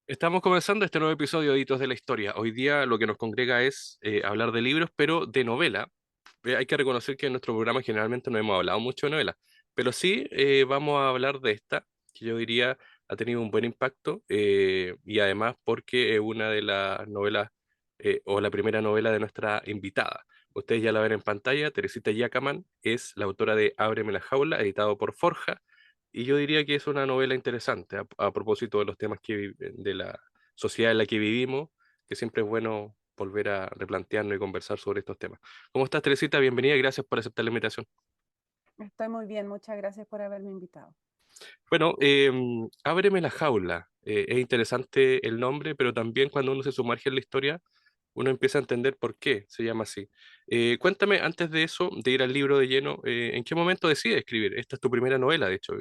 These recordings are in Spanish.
Estamos comenzando este nuevo episodio de Hitos de la Historia. Hoy día lo que nos congrega es hablar de libros, pero de novela. Hay que reconocer que en nuestro programa generalmente no hemos hablado mucho de novela, pero sí vamos a hablar de esta, que yo diría ha tenido un buen impacto y además porque es una de las novelas o la primera novela de nuestra invitada. Ustedes ya la ven en pantalla, Teresita Yacaman es la autora de Ábreme la jaula, editado por Forja. Y yo diría que es una novela interesante a propósito de los temas de la sociedad en la que vivimos, que siempre es bueno volver a replantearnos y conversar sobre estos temas. ¿Cómo estás, Teresita? Bienvenida y gracias por aceptar la invitación. Estoy muy bien, muchas gracias por haberme invitado. Bueno, Ábreme la jaula. Es interesante el nombre, pero también cuando uno se sumerge en la historia, uno empieza a entender por qué se llama así. Cuéntame, antes de eso, de ir al libro de lleno, ¿en qué momento decides escribir? Esta es tu primera novela, de hecho.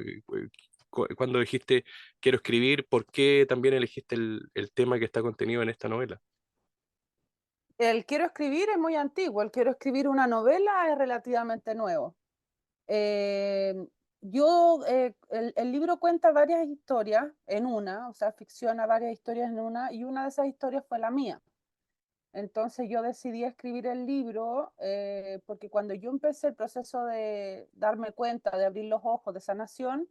Cuando dijiste quiero escribir, ¿por qué también elegiste el tema que está contenido en esta novela? El quiero escribir es muy antiguo, el quiero escribir una novela es relativamente nuevo. Em, el libro cuenta varias historias en una, o sea, ficciona varias historias en una, y una de esas historias fue la mía. Entonces yo decidí escribir el libro porque cuando yo empecé el proceso de darme cuenta, de abrir los ojos de sanación,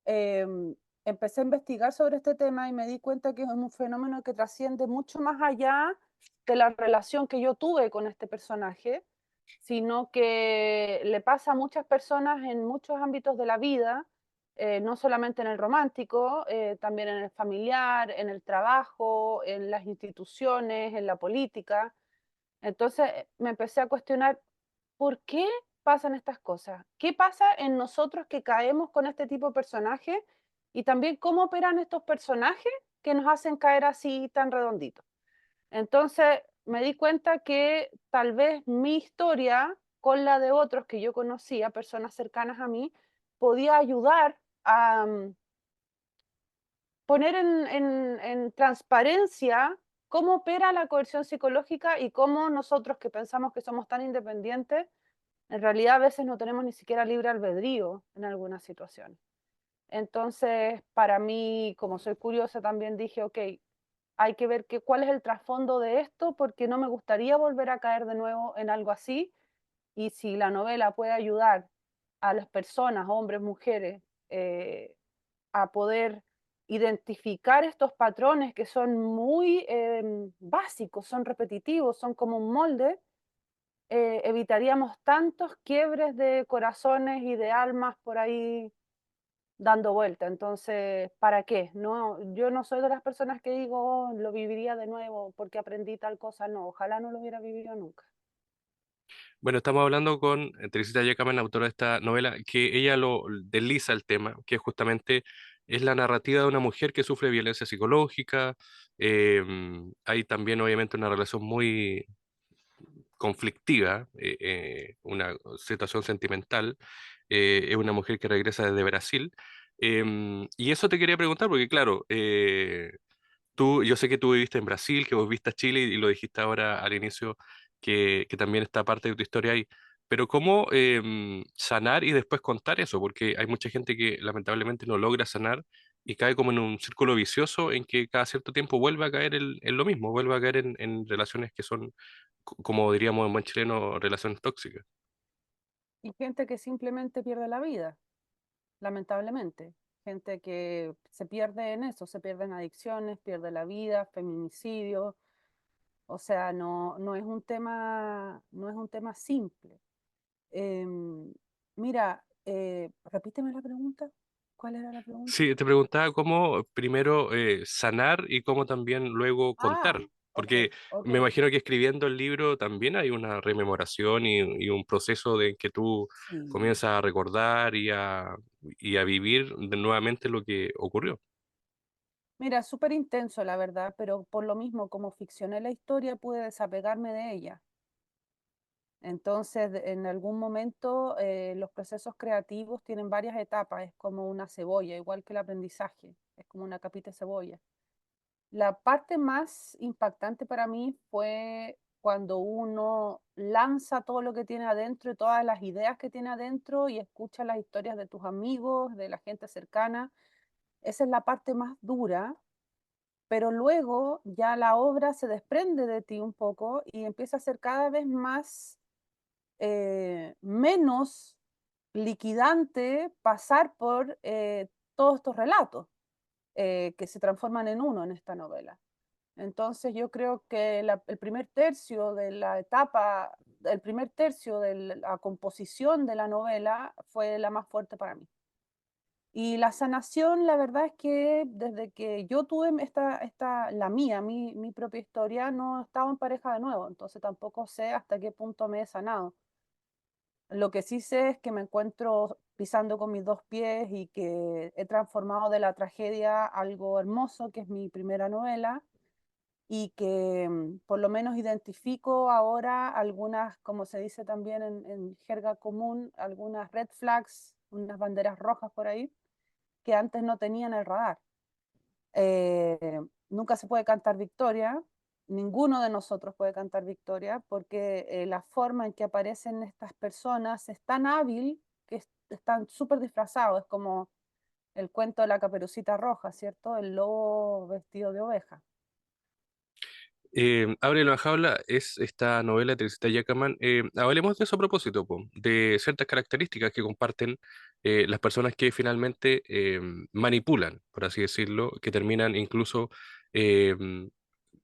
em, empecé a investigar sobre este tema y me di cuenta que es un fenómeno que trasciende mucho más allá de la relación que yo tuve con este personaje, sino que le pasa a muchas personas en muchos ámbitos de la vida, no solamente en el romántico, también en el familiar, en el trabajo, en las instituciones, en la política. Entonces me empecé a cuestionar, ¿por qué pasan estas cosas? ¿Qué pasa en nosotros que caemos con este tipo de personajes? Y también cómo operan estos personajes que nos hacen caer así tan redonditos. Entonces me di cuenta que tal vez mi historia con la de otros que yo conocía, personas cercanas a mí, podía ayudar a poner en transparencia cómo opera la coerción psicológica y cómo nosotros que pensamos que somos tan independientes, en realidad a veces no tenemos ni siquiera libre albedrío en algunas situaciones. Entonces, para mí, como soy curiosa, también dije, ok, hay que ver cuál es el trasfondo de esto, porque no me gustaría volver a caer de nuevo en algo así. Y si la novela puede ayudar a las personas, hombres, mujeres, a poder identificar estos patrones que son muy básicos, son repetitivos, son como un molde, evitaríamos tantos quiebres de corazones y de almas por ahí dando vuelta. Entonces, ¿para qué? No, yo no soy de las personas que digo: "Oh, lo viviría de nuevo porque aprendí tal cosa". No, ojalá no lo hubiera vivido nunca. Bueno, estamos hablando con Teresita Yacaman, la autora de esta novela, que ella lo desliza el tema, que justamente es la narrativa de una mujer que sufre violencia psicológica. Hay también, obviamente, una relación muy conflictiva, una situación sentimental. Es una mujer que regresa desde Brasil. Y eso te quería preguntar, porque claro, yo sé que tú viviste en Brasil, que vos viste a Chile y lo dijiste ahora al inicio, que también está parte de tu historia ahí. Pero ¿cómo sanar y después contar eso? Porque hay mucha gente que lamentablemente no logra sanar y cae como en un círculo vicioso en que cada cierto tiempo vuelve a caer en lo mismo, vuelve a caer en relaciones que son, como diríamos en buen chileno, relaciones tóxicas. Y gente que simplemente pierde la vida, lamentablemente. Gente que se pierde en eso, se pierde en adicciones, pierde la vida, feminicidio. O sea, no es un tema, no es un tema simple. Mira, repíteme la pregunta. ¿Cuál era la pregunta? Sí, te preguntaba cómo primero sanar y cómo también luego Ah, contar, ok, porque ok. me imagino que escribiendo el libro también hay una rememoración y un proceso de que tú Sí. comienzas a recordar y a vivir nuevamente lo que ocurrió. Mira, súper intenso, la verdad, pero por lo mismo, como ficcioné la historia, pude desapegarme de ella. Entonces, en algún momento, los procesos creativos tienen varias etapas, es como una cebolla, igual que el aprendizaje, es como una capita de cebolla. La parte más impactante para mí fue cuando uno lanza todo lo que tiene adentro y todas las ideas que tiene adentro y escucha las historias de tus amigos, de la gente cercana. Esa es la parte más dura, pero luego ya la obra se desprende de ti un poco y empieza a ser cada vez más, menos liquidante pasar por todos estos relatos que se transforman en uno en esta novela. Entonces yo creo que el primer tercio de la etapa, el primer tercio de la composición de la novela fue la más fuerte para mí. Y la sanación, la verdad es que desde que yo tuve la mía, mi propia historia, no estaba en pareja de nuevo, entonces tampoco sé hasta qué punto me he sanado. Lo que sí sé es que me encuentro pisando con mis dos pies y que he transformado de la tragedia algo hermoso, que es mi primera novela, y que por lo menos identifico ahora algunas, como se dice también en jerga común, algunas red flags, unas banderas rojas por ahí, que antes no tenían el radar. Nunca se puede cantar victoria, ninguno de nosotros puede cantar victoria, porque la forma en que aparecen estas personas es tan hábil que están súper disfrazados, es como el cuento de la Caperucita Roja, ¿cierto? El lobo vestido de oveja. Abre la jaula es esta novela de Teresita Yacamán. Hablemos de eso a propósito, po, de ciertas características que comparten las personas que finalmente manipulan, por así decirlo, que terminan incluso eh,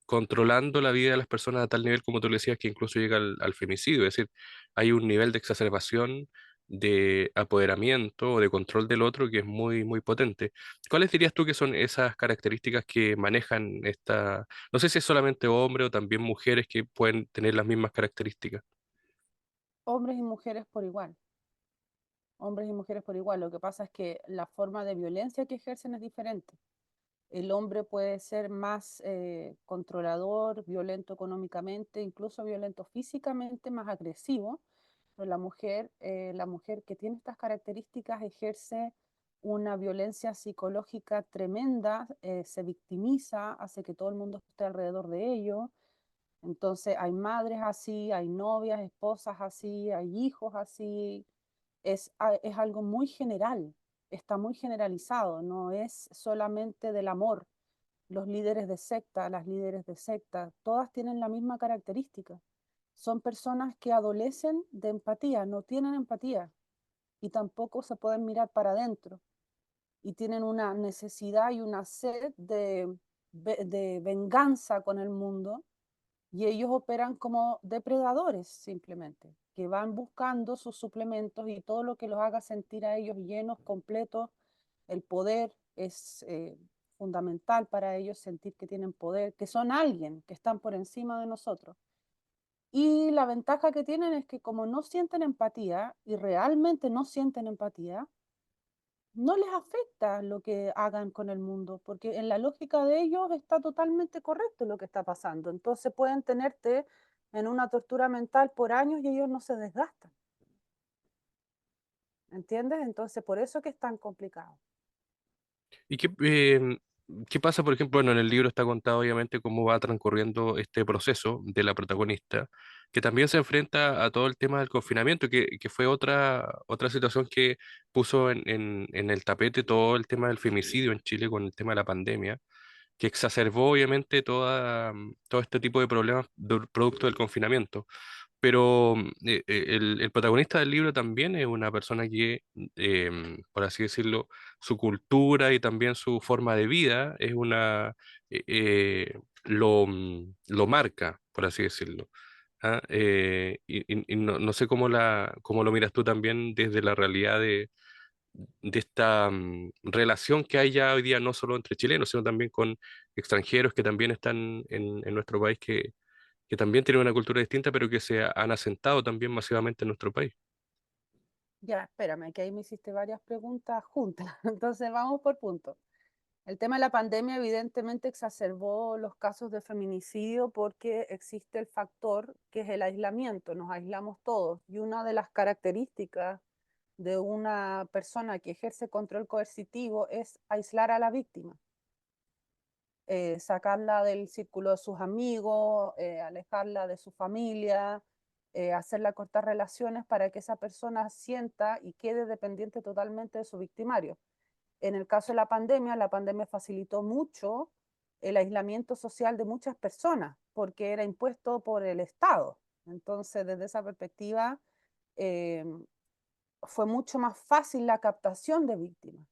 controlando la vida de las personas a tal nivel, como tú le decías, que incluso llega al femicidio. Es decir, hay un nivel de exacerbación, de apoderamiento o de control del otro que es muy, muy potente. ¿Cuáles dirías tú que son esas características que manejan esta, no sé si es solamente hombres o también mujeres que pueden tener las mismas características? Hombres y mujeres por igual, hombres y mujeres por igual. Lo que pasa es que la forma de violencia que ejercen es diferente. El hombre puede ser más controlador, violento económicamente, incluso violento físicamente, más agresivo, pero la mujer que tiene estas características ejerce una violencia psicológica tremenda, se victimiza, hace que todo el mundo esté alrededor de ello. Entonces hay madres así, hay novias, esposas así, hay hijos así. Es algo muy general, está muy generalizado, no es solamente del amor. Los líderes de secta, las líderes de secta, todas tienen la misma característica. Son personas que adolecen de empatía, no tienen empatía y tampoco se pueden mirar para adentro y tienen una necesidad y una sed de venganza con el mundo y ellos operan como depredadores simplemente, que van buscando sus suplementos y todo lo que los haga sentir a ellos llenos, completos. El poder es fundamental para ellos, sentir que tienen poder, que son alguien, que están por encima de nosotros. Y la ventaja que tienen es que como no sienten empatía y realmente no sienten empatía, no les afecta lo que hagan con el mundo, porque en la lógica de ellos está totalmente correcto lo que está pasando. Entonces pueden tenerte en una tortura mental por años y ellos no se desgastan. ¿Entiendes? Entonces por eso que es tan complicado. ¿Y qué pasa, por ejemplo, bueno, en el libro está contado obviamente cómo va transcurriendo este proceso de la protagonista, que también se enfrenta a todo el tema del confinamiento, que fue otra situación que puso en el tapete todo el tema del femicidio en Chile con el tema de la pandemia, que exacerbó obviamente todo este tipo de problemas producto del confinamiento. Pero el protagonista del libro también es una persona que, por así decirlo, su cultura y también su forma de vida es lo marca, por así decirlo. ¿Ah? Y no sé cómo lo miras tú también desde la realidad de esta relación que hay ya hoy día, no solo entre chilenos, sino también con extranjeros que también están en nuestro país, que también tienen una cultura distinta, pero que se han asentado también masivamente en nuestro país. Ya, espérame, que ahí me hiciste varias preguntas juntas. Entonces vamos por puntos. El tema de la pandemia evidentemente exacerbó los casos de feminicidio porque existe el factor que es el aislamiento, nos aislamos todos y una de las características de una persona que ejerce control coercitivo es aislar a la víctima, sacarla del círculo de sus amigos, alejarla de su familia, hacerla cortar relaciones para que esa persona sienta y quede dependiente totalmente de su victimario. En el caso de la pandemia facilitó mucho el aislamiento social de muchas personas, porque era impuesto por el Estado. Entonces, desde esa perspectiva, eh, fue mucho más fácil la captación de víctimas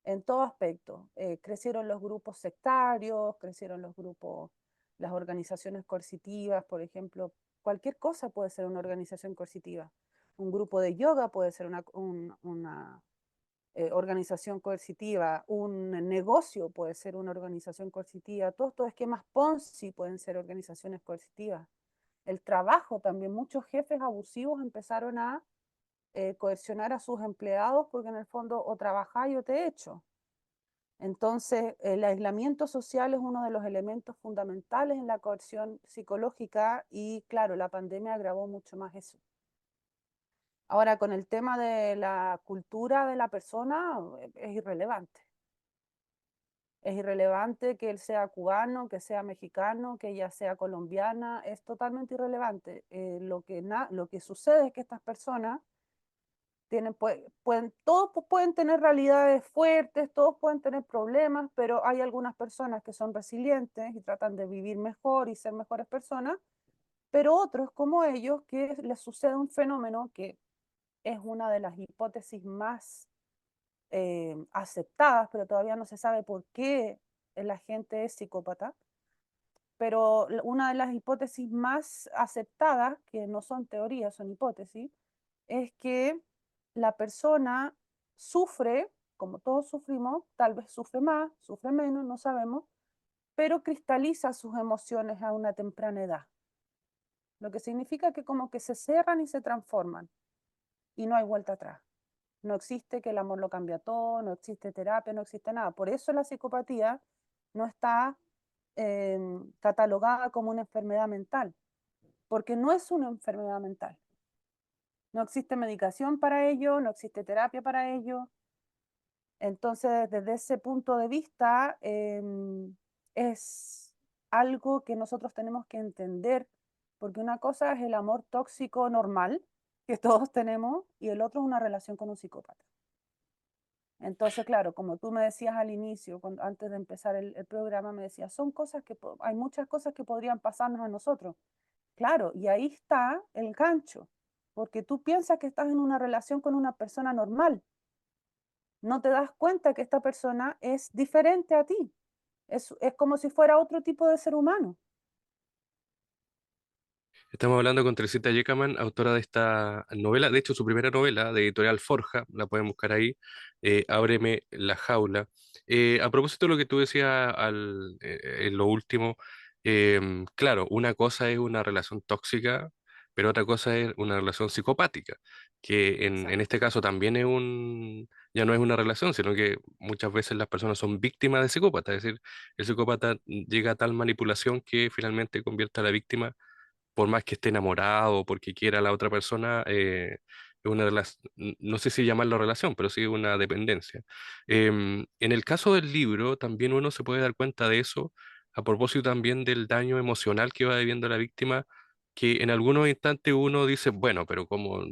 en todo aspecto. Crecieron los grupos sectarios, crecieron los grupos, las organizaciones coercitivas, por ejemplo, cualquier cosa puede ser una organización coercitiva. Un grupo de yoga puede ser una organización coercitiva, un negocio puede ser una organización coercitiva, todos estos esquemas Ponzi pueden ser organizaciones coercitivas. El trabajo también, muchos jefes abusivos empezaron a coercionar a sus empleados porque en el fondo o trabajáis o te echo. Entonces, el aislamiento social es uno de los elementos fundamentales en la coerción psicológica y claro, la pandemia agravó mucho más eso. Ahora, con el tema de la cultura de la persona, es irrelevante. Es irrelevante que él sea cubano, que sea mexicano, que ella sea colombiana, es totalmente irrelevante. Lo que sucede es que estas personas todos pueden tener realidades fuertes, todos pueden tener problemas, pero hay algunas personas que son resilientes y tratan de vivir mejor y ser mejores personas, pero otros como ellos que les sucede un fenómeno que es una de las hipótesis más aceptadas, pero todavía no se sabe por qué la gente es psicópata. Pero una de las hipótesis más aceptadas, que no son teorías, son hipótesis, es que la persona sufre, como todos sufrimos, tal vez sufre más, sufre menos, no sabemos, pero cristaliza sus emociones a una temprana edad. Lo que significa que como que se cerran y se transforman y no hay vuelta atrás. No existe que el amor lo cambia todo, no existe terapia, no existe nada. Por eso la psicopatía no está catalogada como una enfermedad mental, porque no es una enfermedad mental. No existe medicación para ello, no existe terapia para ello. Entonces, desde ese punto de vista, es algo que nosotros tenemos que entender, porque una cosa es el amor tóxico normal que todos tenemos y el otro es una relación con un psicópata. Entonces, claro, como tú me decías al inicio, antes de empezar el programa, me decías, son cosas que, hay muchas cosas que podrían pasarnos a nosotros. Claro, y ahí está el gancho, porque tú piensas que estás en una relación con una persona normal, no te das cuenta que esta persona es diferente a ti, es como si fuera otro tipo de ser humano. Estamos hablando con Teresita Yeckerman, autora de esta novela, de hecho su primera novela de editorial Forja, la pueden buscar ahí, Ábreme la jaula. A propósito de lo que tú decías en lo último, claro, una cosa es una relación tóxica, pero otra cosa es una relación psicopática, que en Exacto. este caso también ya no es una relación, sino que muchas veces las personas son víctimas de psicópatas, es decir, el psicópata llega a tal manipulación que finalmente convierte a la víctima por más que esté enamorado o porque quiera a la otra persona, es una no sé si llamarlo relación, pero sí una dependencia. En el caso del libro, también uno se puede dar cuenta de eso, a propósito también del daño emocional que va viviendo la víctima, que en algunos instantes uno dice, bueno, pero como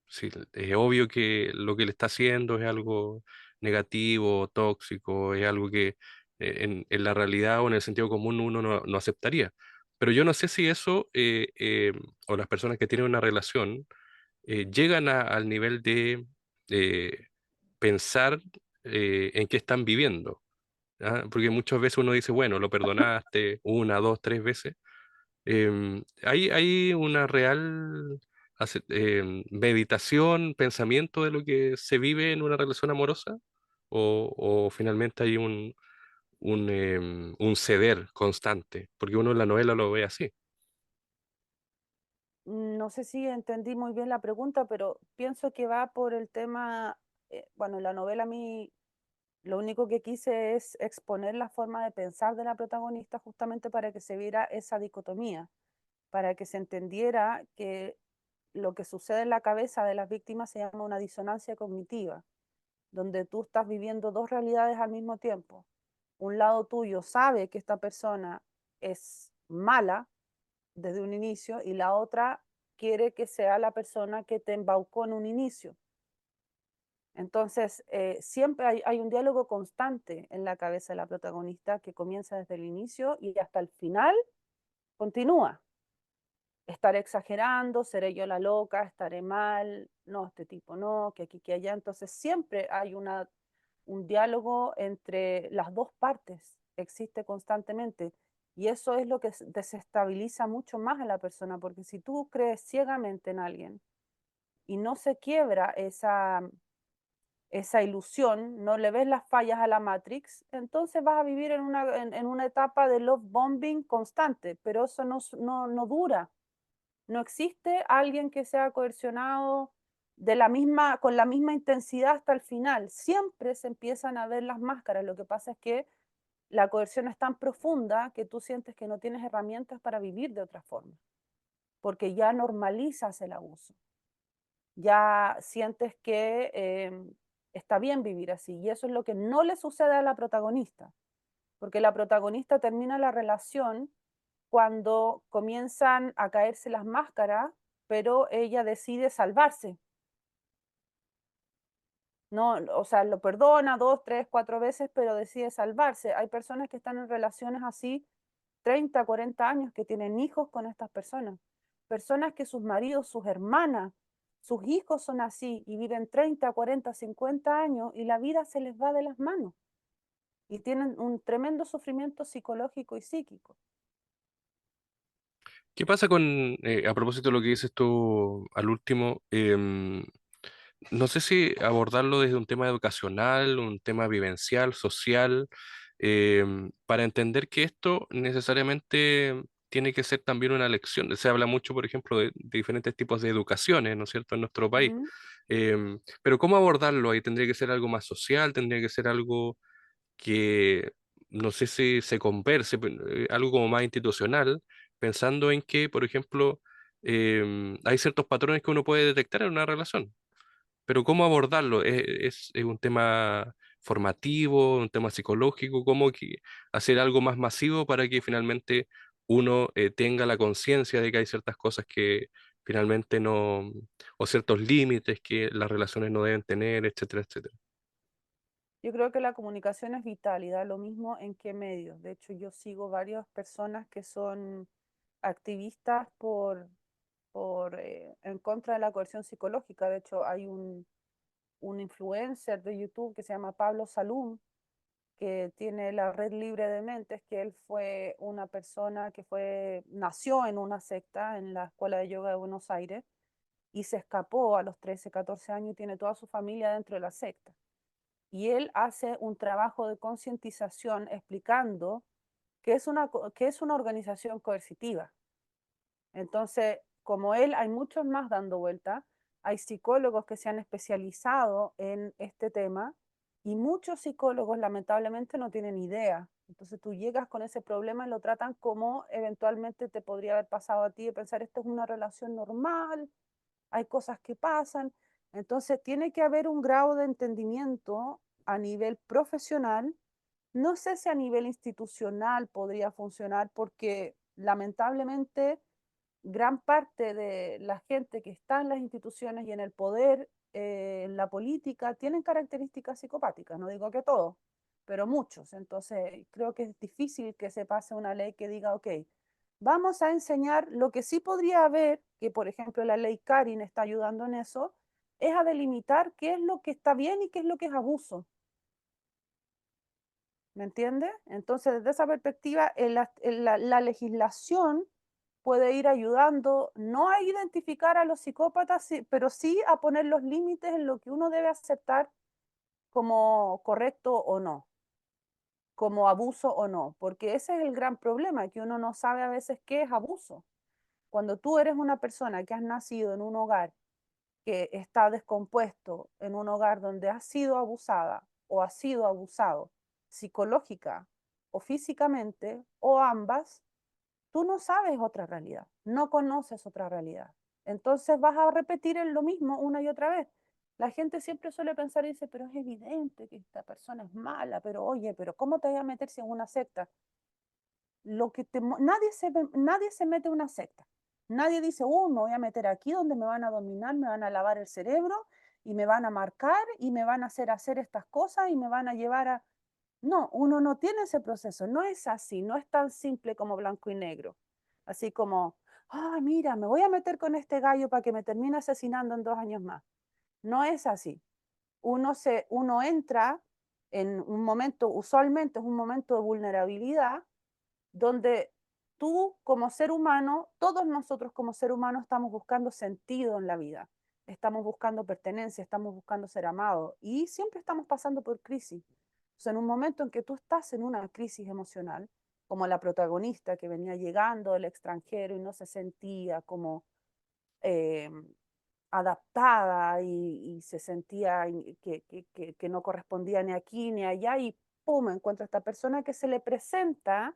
si es obvio que lo que le está haciendo es algo negativo, tóxico, es algo que en la realidad o en el sentido común uno no aceptaría. Pero yo no sé si eso, o las personas que tienen una relación, llegan al nivel de eh, pensar en qué están viviendo. ¿Ah? Porque muchas veces uno dice, bueno, lo perdonaste una, dos, tres veces. Hay una real meditación, pensamiento de lo que se vive en una relación amorosa, o finalmente hay un ceder constante, porque uno en la novela lo ve así. No sé si entendí muy bien la pregunta, pero pienso que va por el tema, bueno, en la novela a mí lo único que quise es exponer la forma de pensar de la protagonista justamente para que se viera esa dicotomía, para que se entendiera que lo que sucede en la cabeza de las víctimas se llama una disonancia cognitiva, donde tú estás viviendo dos realidades al mismo tiempo. Un lado tuyo sabe que esta persona es mala desde un inicio y la otra quiere que sea la persona que te embaucó en un inicio. Entonces, siempre hay un diálogo constante en la cabeza de la protagonista que comienza desde el inicio y hasta el final continúa. Estaré exagerando, seré yo la loca, estaré mal, no, este tipo no, que aquí, que allá. Entonces, siempre hay un diálogo entre las dos partes, existe constantemente. Y eso es lo que desestabiliza mucho más a la persona, porque si tú crees ciegamente en alguien y no se quiebra esa ilusión, no le ves las fallas a la Matrix, entonces vas a vivir en una etapa de love bombing constante, pero eso no dura. No existe alguien que sea coercionado con la misma intensidad hasta el final. Siempre se empiezan a ver las máscaras. Lo que pasa es que la coerción es tan profunda que tú sientes que no tienes herramientas para vivir de otra forma, porque ya normalizas el abuso, ya sientes que está bien vivir así. Y eso es lo que no le sucede a la protagonista, porque la protagonista termina la relación cuando comienzan a caerse las máscaras, pero ella decide salvarse. No, o sea, lo perdona 2, 3, 4 veces, pero decide salvarse. Hay personas que están en relaciones así 30, 40 años, que tienen hijos con estas personas. Personas que sus maridos, sus hermanas, sus hijos son así y viven 30, 40, 50 años y la vida se les va de las manos y tienen un tremendo sufrimiento psicológico y psíquico. ¿Qué pasa con, a propósito de lo que dices tú al último, no sé si abordarlo desde un tema educacional, un tema vivencial, social, para entender que esto necesariamente tiene que ser también una lección? Se habla mucho, por ejemplo, de diferentes tipos de educaciones, ¿no es cierto?, en nuestro país. Ujú. Pero ¿cómo abordarlo ahí? ¿Tendría que ser algo más social? ¿Tendría que ser algo que no sé si se converse, algo como más institucional, pensando en que, por ejemplo, hay ciertos patrones que uno puede detectar en una relación? Pero ¿cómo abordarlo? ¿Es un tema formativo, un tema psicológico? ¿Cómo hacer algo más masivo para que finalmente uno tenga la conciencia de que hay ciertas cosas que finalmente no, o ciertos límites que las relaciones no deben tener, etcétera, etcétera? Yo creo que la comunicación es vital y da lo mismo en qué medios. De hecho, yo sigo varias personas que son activistas en contra de la coerción psicológica. De hecho, hay un influencer de YouTube que se llama Pablo Salum, que tiene la red libre de mentes, que él fue una persona que nació en una secta en la Escuela de Yoga de Buenos Aires y se escapó a los 13, 14 años y tiene toda su familia dentro de la secta. Y él hace un trabajo de concientización explicando que es una organización coercitiva. Entonces, como él, hay muchos más dando vuelta, hay psicólogos que se han especializado en este tema y muchos psicólogos lamentablemente no tienen idea. Entonces tú llegas con ese problema y lo tratan como eventualmente te podría haber pasado a ti de pensar esto es una relación normal, hay cosas que pasan. Entonces tiene que haber un grado de entendimiento a nivel profesional. No sé si a nivel institucional podría funcionar porque lamentablemente gran parte de la gente que está en las instituciones y en el poder, en la política, tienen características psicopáticas. No digo que todos, pero muchos. Entonces, creo que es difícil que se pase una ley que diga, ok, vamos a enseñar lo que sí podría haber, que por ejemplo la ley Karin está ayudando en eso, es a delimitar qué es lo que está bien y qué es lo que es abuso. ¿Me entiendes? Entonces, desde esa perspectiva, la legislación puede ir ayudando no a identificar a los psicópatas, pero sí a poner los límites en lo que uno debe aceptar como correcto o no, como abuso o no, porque ese es el gran problema, que uno no sabe a veces qué es abuso. Cuando tú eres una persona que has nacido en un hogar que está descompuesto, en un hogar donde has sido abusada o has sido abusado psicológica o físicamente o ambas, tú no sabes otra realidad, no conoces otra realidad. Entonces vas a repetir en lo mismo una y otra vez. La gente siempre suele pensar y dice, pero es evidente que esta persona es mala, pero oye, pero ¿cómo te voy a meterse en una secta? Nadie se mete en una secta. Nadie dice, me voy a meter aquí donde me van a dominar, me van a lavar el cerebro y me van a marcar y me van a hacer estas cosas y me van a llevar a... No, uno no tiene ese proceso, no es así, no es tan simple como blanco y negro. Así como, ah, mira, me voy a meter con este gallo para que me termine asesinando en 2 años más. No es así. Uno entra en un momento, usualmente es un momento de vulnerabilidad, donde tú como ser humano, todos nosotros como ser humano estamos buscando sentido en la vida, estamos buscando pertenencia, estamos buscando ser amados y siempre estamos pasando por crisis. O sea, en un momento en que tú estás en una crisis emocional, como la protagonista que venía llegando del extranjero y no se sentía como eh, adaptada y se sentía que no correspondía ni aquí ni allá y pum, encuentra esta persona que se le presenta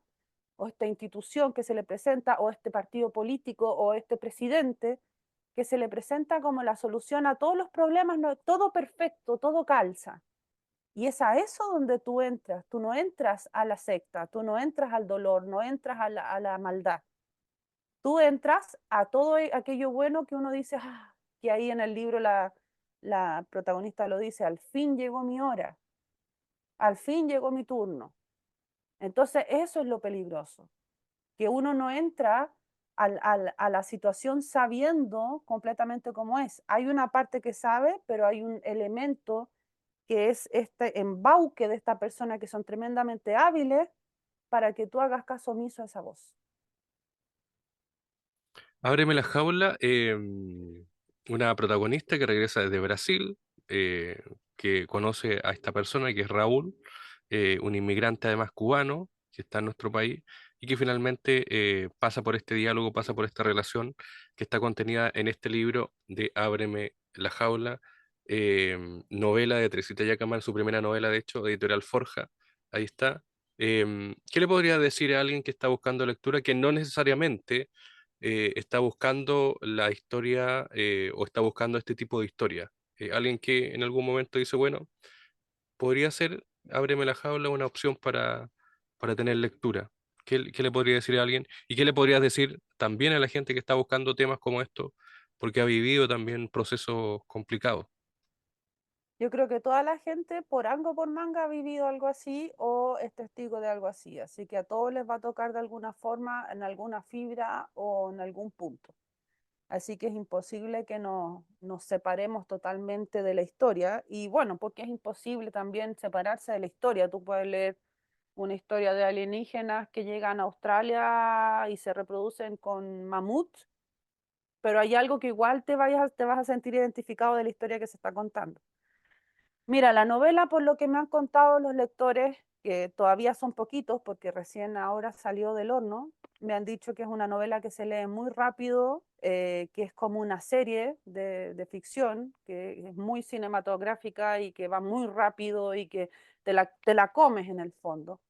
o esta institución que se le presenta, o este partido político, o este presidente, que se le presenta como la solución a todos los problemas, no, todo perfecto, todo calza. Y es a eso donde tú no entras a la secta, tú no entras al dolor, no entras a la maldad, tú entras a todo aquello bueno que uno dice, ah, que ahí en el libro la protagonista lo dice, al fin llegó mi hora, al fin llegó mi turno. Entonces eso es lo peligroso, que uno no entra a la situación sabiendo completamente cómo es. Hay una parte que sabe, pero hay un elemento que es este embauque de esta persona que son tremendamente hábiles para que tú hagas caso omiso a esa voz. Ábreme la jaula, una protagonista que regresa desde Brasil, eh, que conoce a esta persona que es Raúl, un inmigrante además cubano que está en nuestro país y que finalmente pasa por este diálogo, pasa por esta relación que está contenida en este libro de Ábreme la jaula, novela de Teresita Yacamán, su primera novela, de hecho, editorial Forja, ahí está. ¿Qué le podría decir a alguien que está buscando lectura que no necesariamente está buscando la historia o está buscando este tipo de historia? Alguien que en algún momento dice, bueno, podría ser, ábreme la jaula, una opción para tener lectura. ¿Qué le podría decir a alguien? ¿Y qué le podrías decir también a la gente que está buscando temas como esto, porque ha vivido también procesos complicados? Yo creo que toda la gente, por algo por manga, ha vivido algo así o es testigo de algo así. Así que a todos les va a tocar de alguna forma, en alguna fibra o en algún punto. Así que es imposible que nos separemos totalmente de la historia. Y bueno, porque es imposible también separarse de la historia. Tú puedes leer una historia de alienígenas que llegan a Australia y se reproducen con mamuts, pero hay algo que igual te vas a sentir identificado de la historia que se está contando. Mira, la novela, por lo que me han contado los lectores, que todavía son poquitos porque recién ahora salió del horno, me han dicho que es una novela que se lee muy rápido, que es como una serie de ficción, que es muy cinematográfica y que va muy rápido y que te la comes en el fondo.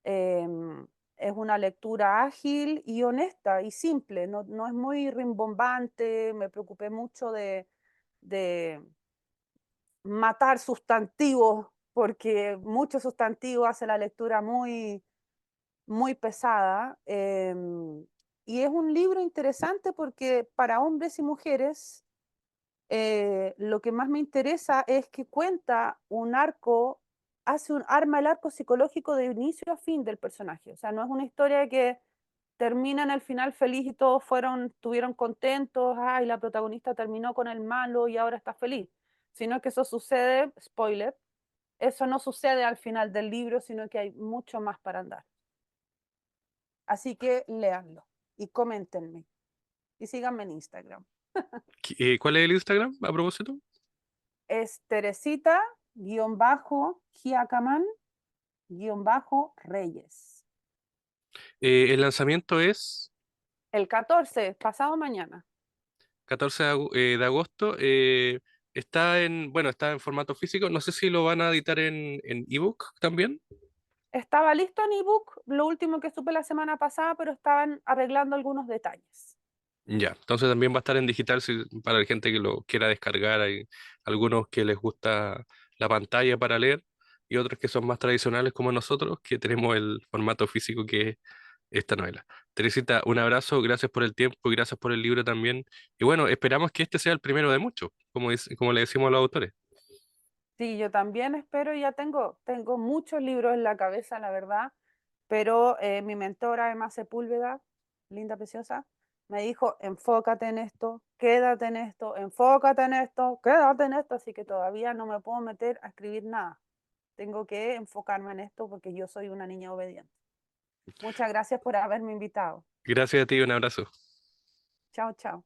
Es una lectura ágil y honesta y simple, no, no es muy rimbombante, me preocupé mucho de matar sustantivos, porque muchos sustantivos hace la lectura muy, muy pesada. Y es un libro interesante porque para hombres y mujeres lo que más me interesa es que cuenta un arco, arma el arco psicológico de inicio a fin del personaje. O sea, no es una historia que termina en el final feliz y todos estuvieron contentos, ay, la protagonista terminó con el malo y ahora está feliz, sino que eso sucede, spoiler, eso no sucede al final del libro, sino que hay mucho más para andar. Así que léanlo y coméntenme y síganme en Instagram. ¿Cuál es el Instagram a propósito? Es Teresita-Giacaman-Reyes. El lanzamiento es El 14, pasado mañana. 14 de agosto. Está en, bueno, está en formato físico. No sé si lo van a editar en ebook también. Estaba listo en ebook, lo último que supe la semana pasada, pero estaban arreglando algunos detalles. Ya, entonces también va a estar en digital para la gente que lo quiera descargar. Hay algunos que les gusta la pantalla para leer y otros que son más tradicionales como nosotros, que tenemos el formato físico que es esta novela. Teresita, un abrazo, gracias por el tiempo y gracias por el libro también. Y bueno, esperamos que este sea el primero de muchos, como le decimos a los autores. Sí, yo también espero, ya tengo muchos libros en la cabeza, la verdad, pero mi mentora, Emma Sepúlveda, linda, preciosa, me dijo, enfócate en esto, quédate en esto, enfócate en esto, quédate en esto, así que todavía no me puedo meter a escribir nada. Tengo que enfocarme en esto porque yo soy una niña obediente. Muchas gracias por haberme invitado. Gracias a ti, un abrazo. Chao, chao.